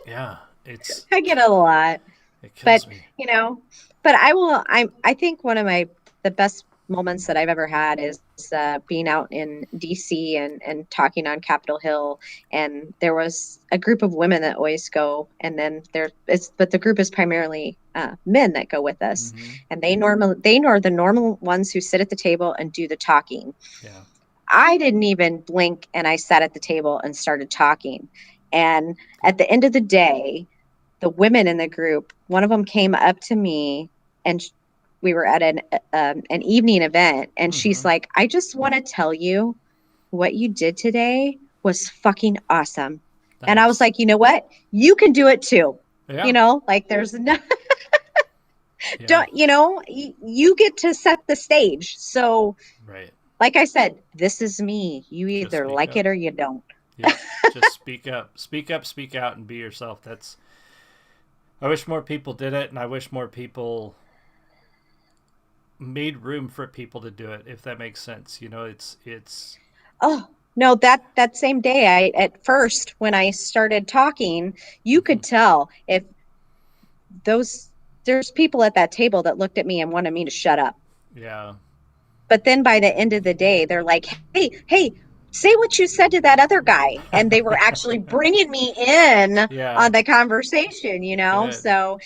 Yeah, it's I get it a lot. it kills But me. you know, but I think one of the best moments that I've ever had is being out in DC and talking on Capitol Hill, and there was a group of women that always go, and then but the group is primarily men that go with us, Mm-hmm. and they are the normal ones who sit at the table and do the talking. Yeah. I didn't even blink, and I sat at the table and started talking. And at the end of the day, the women in the group, one of them came up to me, and we were at an evening event, and she's Mm-hmm. like, "I just want to tell you what you did today was fucking awesome." And I was Nice. like, "You know what? You can do it too." Yeah. Like, there's no, Yeah. don't, you get to set the stage. So, Right. like I said, this is me. You Just either speak like up. it or you don't. Yep. Just speak up. Speak up, speak out, and be yourself. That's, I wish more people did it, and I wish more people made room for people to do it, if that makes sense. It's Oh, no, that same day, at first when I started talking, you Mm-hmm. could tell if those there's people at that table that looked at me and wanted me to shut up. Yeah. But then by the end of the day, they're like, hey, say what you said to that other guy. And they were actually bringing me in Yeah. on the conversation, you know? Good. So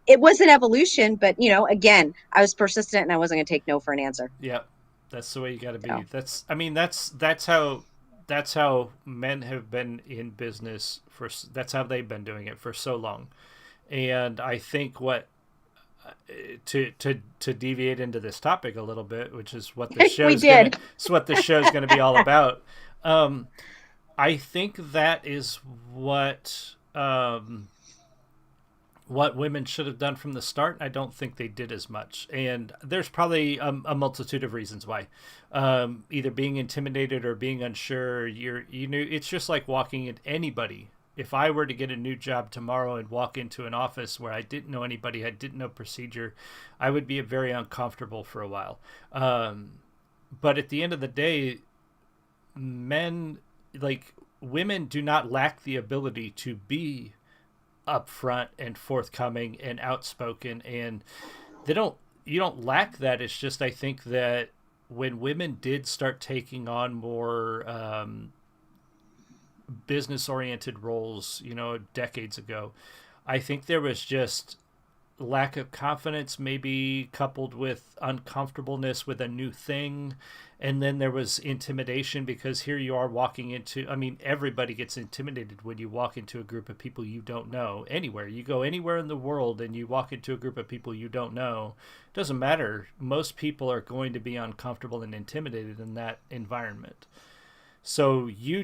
it was an evolution, but, you know, again, I was persistent and I wasn't going to take no for an answer. Yep. That's the way you got to be. So I mean, that's how men have been in business that's how they've been doing it for so long. And I think what to deviate into this topic a little bit, which is what the we show's gonna did. it's what the show's gonna be all about. Um, I think that is what women should have done from the start. I don't think they did as much, and there's probably a multitude of reasons why. Either being intimidated or being unsure. You know, it's just like walking in anybody. If I were to get a new job tomorrow and walk into an office where I didn't know anybody, I didn't know procedure, I would be very uncomfortable for a while. But at the end of the day, men, like women, do not lack the ability to be upfront and forthcoming and outspoken, and they don't you don't lack that. It's just, I think that when women did start taking on more business oriented roles, you know, decades ago, I think there was just lack of confidence, maybe coupled with uncomfortableness with a new thing. And then there was intimidation, because here you are walking into, I mean, everybody gets intimidated when you walk into a group of people you don't know. Anywhere you go, anywhere in the world, and you walk into a group of people you don't know, it doesn't matter, most people are going to be uncomfortable and intimidated in that environment. So you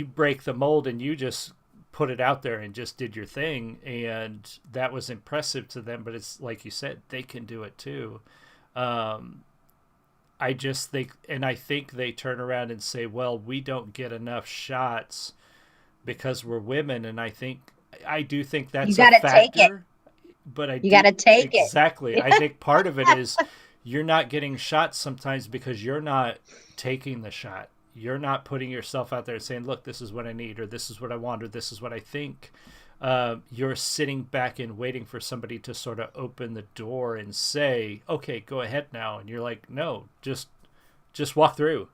break the mold and you just put it out there and just did your thing, and that was impressive to them. But it's like you said, they can do it too. I just think, and I think they turn around and say, well, we don't get enough shots because we're women. And I do think You that's a got to take it. factor. But I You got do to take it. exactly. I think part of it is you're not getting shots sometimes because you're not taking the shot. You're not putting yourself out there and saying, look, this is what I need, or this is what I want, or this is what I think. You're sitting back and waiting for somebody to sort of open the door and say, okay, go ahead now. And you're like, no, just walk through.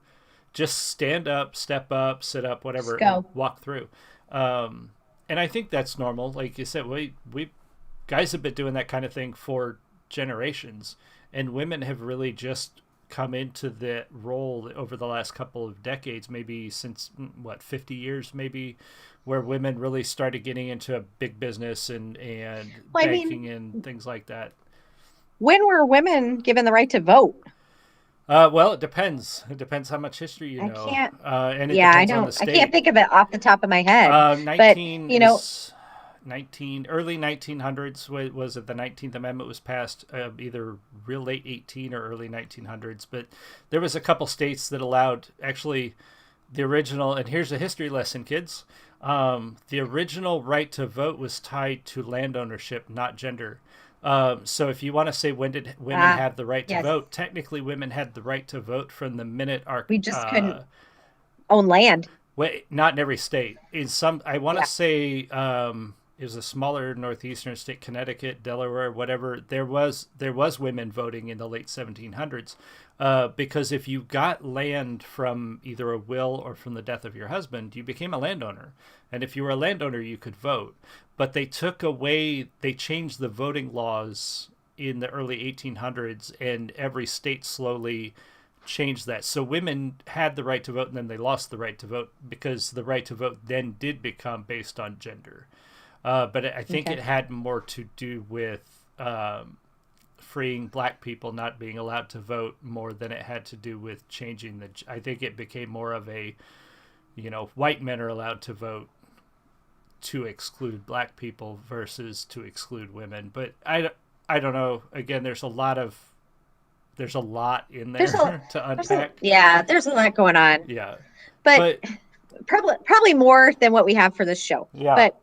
Just stand up, step up, sit up, Just whatever, go. walk through. And I think that's normal. Like you said, we guys have been doing that kind of thing for generations, and women have really just come into the role over the last couple of decades, maybe since 50 years maybe, where women really started getting into big business and Well, I banking mean, and things like that. when were women given the right to vote? Well, it depends. It depends how much history you I know, can't. and it Yeah, depends on the I can't state. think of it off the top of my head. But, 19 you know, is 19 early 1900s. Was it the 19th Amendment was passed, either real late 18 or early 1900s? But there was a couple states that allowed, actually, the original. And here's a history lesson, kids. The original right to vote was tied to land ownership, not gender. So if you want to say, when did women have the right to yes, vote, technically women had the right to vote from the minute our we just couldn't own land. wait, not in every state. In some, I want to Yeah. say, it was a smaller northeastern state, Connecticut, Delaware, whatever. There was women voting in the late 1700s, because if you got land from either a will or from the death of your husband, you became a landowner, and if you were a landowner, you could vote. But they changed the voting laws in the early 1800s, and every state slowly changed that. So women had the right to vote, and then they lost the right to vote because the right to vote then did become based on gender. But I think Okay. it had more to do with freeing black people not being allowed to vote more than it had to do with changing the. I think it became more of a, white men are allowed to vote to exclude black people versus to exclude women. But I don't know. Again, there's a lot in There's a there to there's a unpack. yeah, there's a lot going on. Yeah, But but probably more than what we have for this show. yeah, But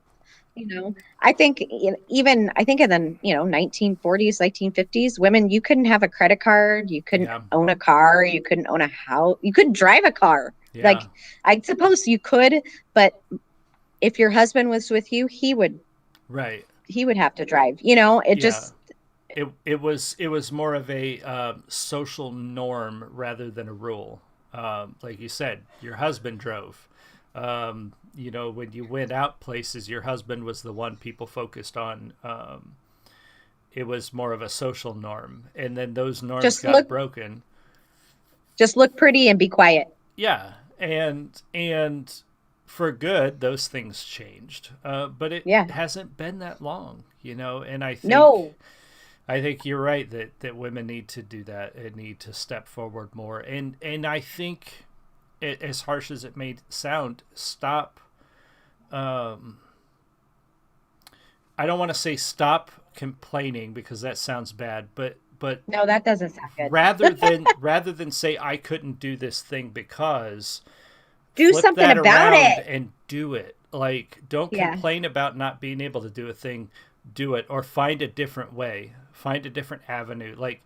I think even I think in the 1940s, 1950s, women, you couldn't have a credit card, you couldn't yeah, own a car, you couldn't own a house, you couldn't drive a car. Like, Yeah. I suppose you could, but if your husband was with you, Right. he would have to drive. You know, it Yeah. just It was more of a social norm rather than a rule. Like you said, your husband drove. When you went out places, your husband was the one people focused on. It was more of a social norm, and then those norms just got look broken. just look pretty and be quiet. Yeah, and for good, those things changed. But it Yeah. hasn't been that long, And I think No. I think you're right that women need to do that and need to step forward more. And I think, as harsh as it may sound, stop. Um, I don't want to say stop complaining because that sounds bad, but No, that doesn't sound good. rather than say I couldn't do this thing because, Do flip something that about around it. and do it. Like, don't Yeah. complain about not being able to do a thing. Do it, or find a different way, find a different avenue. Like,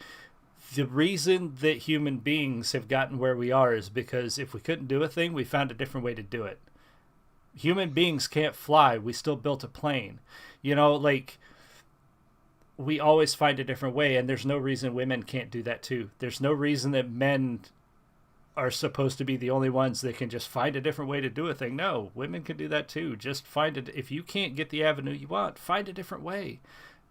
the reason that human beings have gotten where we are is because if we couldn't do a thing, we found a different way to do it. Human beings can't fly, we still built a plane. Like, we always find a different way, and there's no reason women can't do that too. There's no reason that men are supposed to be the only ones that can just find a different way to do a thing. No, women can do that too. Just find it. If you can't get the avenue you want, find a different way.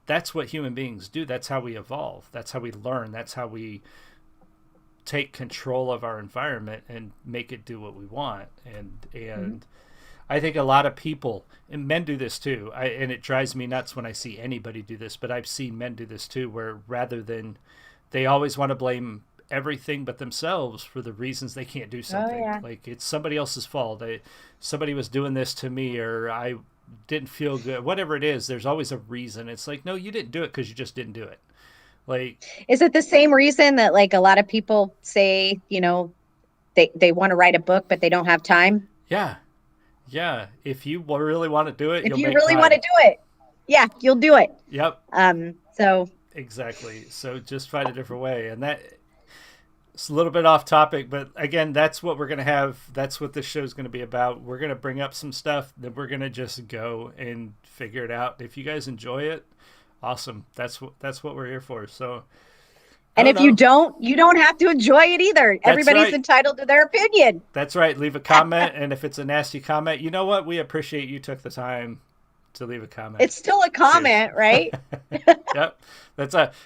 That's what human beings do. That's how we evolve. That's how we learn. That's how we take control of our environment and make it do what we want. And I think a lot of people, and men do this too, and it drives me nuts when I see anybody do this, but I've seen men do this too, where rather than, they always want to blame everything but themselves for the reasons they can't do Oh something. yeah. Like, it's somebody else's fault. Somebody was doing this to me, or I didn't feel good. Whatever it is, there's always a reason. It's like, no, you didn't do it because you just didn't do it. Like, Is it the same reason that like a lot of people say, they want to write a book but they don't have time? yeah, yeah. If you really want to do it, If you'll you make really want to time. do it, yeah, you'll do it. Yep, So exactly. So just find a different way, and that. It's a little bit off topic, but again, that's what we're going to have. That's what this show is going to be about. We're going to bring up some stuff, then we're going to just go and figure it out. If you guys enjoy it, awesome. That's what we're here for. So, I and don't if you know. don't, you don't have to enjoy it either. That's Everybody's right. entitled to their opinion. That's right. Leave a comment, and if it's a nasty comment, you know what? We appreciate you took the time to leave a comment. It's still a Seriously. comment, right? Yep.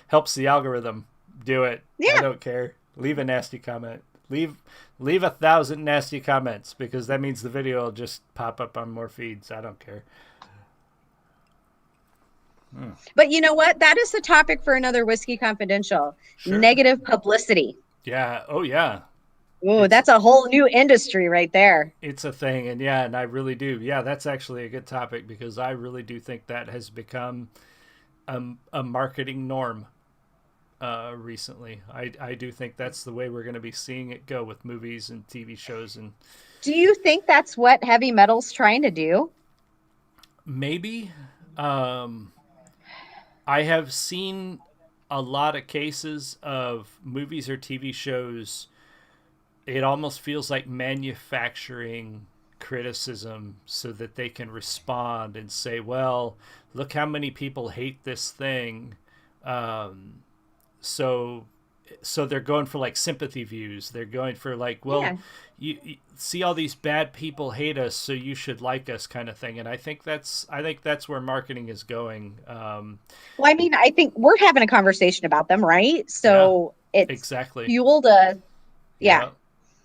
Helps the algorithm. Do it. I Yeah. don't care. Leave a nasty comment. Leave 1,000 nasty comments, because that means the video will just pop up on more feeds. I don't care. But you know what? That is the topic for another Whiskey Confidential. Sure. Negative publicity. Yeah. Oh yeah. Oh, It's that's a whole new industry right there. it's a thing, and I really do. Yeah, that's actually a good topic, because I really do think that has become a marketing norm recently. I do think that's the way we're going to be seeing it go with movies and TV shows, and Do you think that's what heavy metal's trying to do? maybe. Um, I have seen a lot of cases of movies or TV shows. It almost feels like manufacturing criticism so that they can respond and say, well, look how many people hate this thing. Um, so they're going for like sympathy views. They're going for like, well, Yeah. you see all these bad people hate us, so you should like us, kind of thing. And I think that's where marketing is going. Well, I mean, I think we're having a conversation about them, right? Yeah, So it's exactly. fueled a, yeah. Yeah.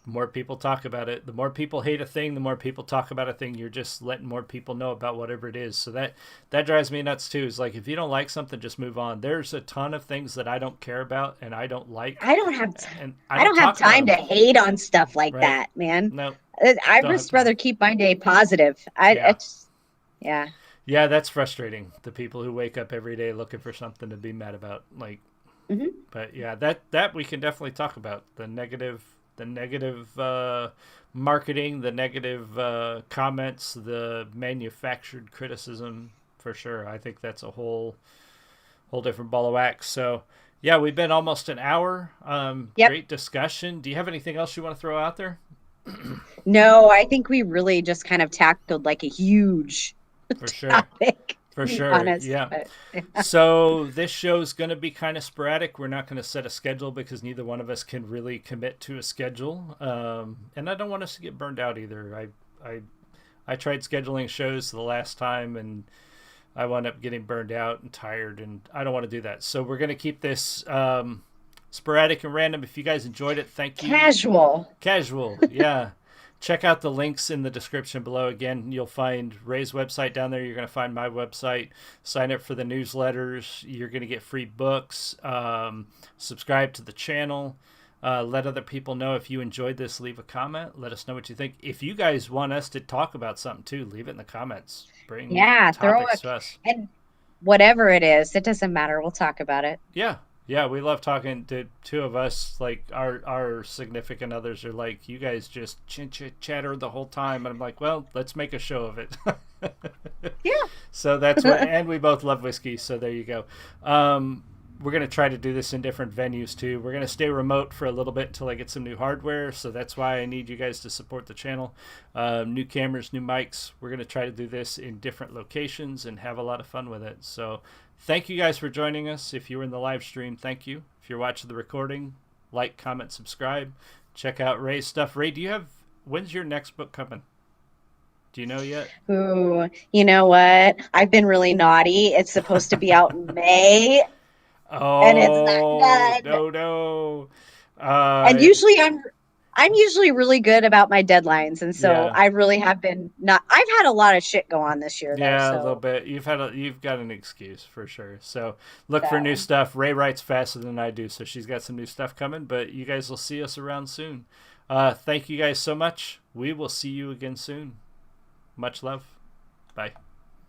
More people talk about it. The more people hate a thing, the more people talk about a thing. You're just letting more people know about whatever it is. So that drives me nuts too. Is like, if you don't like something, just move on. There's a ton of things that I don't care about and I don't like, I don't have and I I don't don't have talk about time to them. hate on stuff like Right? that, man. No, I'd don't have just time. rather keep my day positive. Yeah. It's yeah. Yeah, that's frustrating. The people who wake up every day looking for something to be mad about. Like, Hmm. but yeah, that we can definitely talk about the negative marketing, the negative comments, the manufactured criticism, for sure. I think that's a whole different ball of wax. So yeah, we've been almost an hour. Yep. Great discussion. Do you have anything else you want to throw out there? No, I think we really just kind of tackled like a huge For sure. topic, For to be sure. honest. Yeah. But So this show's going to be kind of sporadic. We're not going to set a schedule because neither one of us can really commit to a schedule, and I don't want us to get burned out either. I tried scheduling shows the last time, and I wound up getting burned out and tired, and I don't want to do that. So we're going to keep this sporadic and random. If you guys enjoyed it, thank you. casual. Casual, yeah. Check out the links in the description below. Again, you'll find Ray's website down there. You're going to find my website. Sign up for the newsletters. You're going to get free books. Subscribe to the channel. Let other people know if you enjoyed this. Leave a comment. Let us know what you think. If you guys want us to talk about something too, leave it in the comments. Bring Yeah, throw topics it. to us. And whatever it is, it doesn't matter. We'll talk about it. Yeah. Yeah, we love talking to two of us. Like our significant others are like, you guys just chatter the whole time, and I'm like, well, let's make a show of it. Yeah. So that's what, and we both love whiskey. So there you go. We're gonna try to do this in different venues too. We're gonna stay remote for a little bit until I get some new hardware. So that's why I need you guys to support the channel. New cameras, new mics. We're gonna try to do this in different locations and have a lot of fun with it. So thank you guys for joining us. If you were in the live stream, thank you. If you're watching the recording, like, comment, subscribe. Check out Ray's stuff. Ray, when's your next book coming? Do you know yet? Ooh, you know what? I've been really naughty. It's supposed to be out in May, and it's Oh, not done. no. And usually I'm usually really good about my deadlines, and so Yeah. I really have been not. I've had a lot of shit go on this year though, Yeah, a little so bit. You've got an excuse for sure. So look for new so stuff. Ray writes faster than I do, so she's got some new stuff coming. But you guys will see us around soon. Thank you guys so much. We will see you again soon. Much love. Bye.